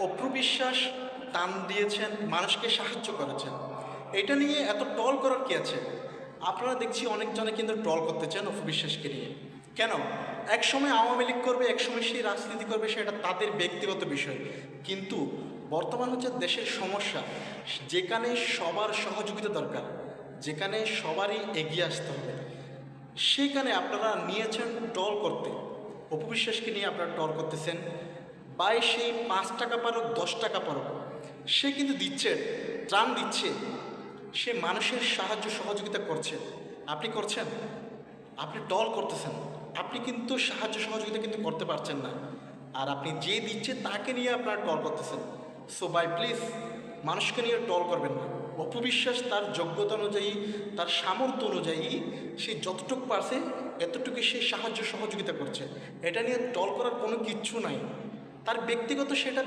অপু বিশ্বাস টান দিয়েছেন, মানুষকে সাহায্য করেছেন, এটা নিয়ে এত ট্রল করার কি আছে? আপনারা দেখছি অনেকজনে কিন্তু ট্রল করতে চান অপু বিশ্বাসকে নিয়ে। কেন? একসময় আওয়ামী লীগ করবে, একসময় সেই রাজনীতি করবে, সেটা তাদের ব্যক্তিগত বিষয়। কিন্তু বর্তমান হচ্ছে দেশের সমস্যা, যেখানে সবার সহযোগিতা দরকার, যেখানে সবারই এগিয়ে আসতে হবে, সেখানে আপনারা নিয়েছেন ট্রল করতে। অপু বিশ্বাসকে নিয়ে আপনারা ট্রল করতেছেন। বাই সেই 5 টাকা পারুক 10 টাকা পারুক, সে কিন্তু দিচ্ছে, ত্রাণ দিচ্ছে, সে মানুষের সাহায্য সহযোগিতা করছে। আপনি করছেন? আপনি ট্রল করতেছেন। আপনি কিন্তু সাহায্য সহযোগিতা কিন্তু করতে পারছেন না। আর আপনি যে দিচ্ছে তাকে নিয়ে আপনারা ট্রল করতেছেন। সো বাই প্লিজ, মানুষকে নিয়ে ট্রল করবেন না। অপু বিশ্বাস তার যোগ্যতা অনুযায়ী, তার সামর্থ্য অনুযায়ী সে যতটুকু পারছে এতটুকুই সে সাহায্য সহযোগিতা করছে। এটা নিয়ে ট্রল করার কোনো কিচ্ছু নাই। তার ব্যক্তিগত সেটা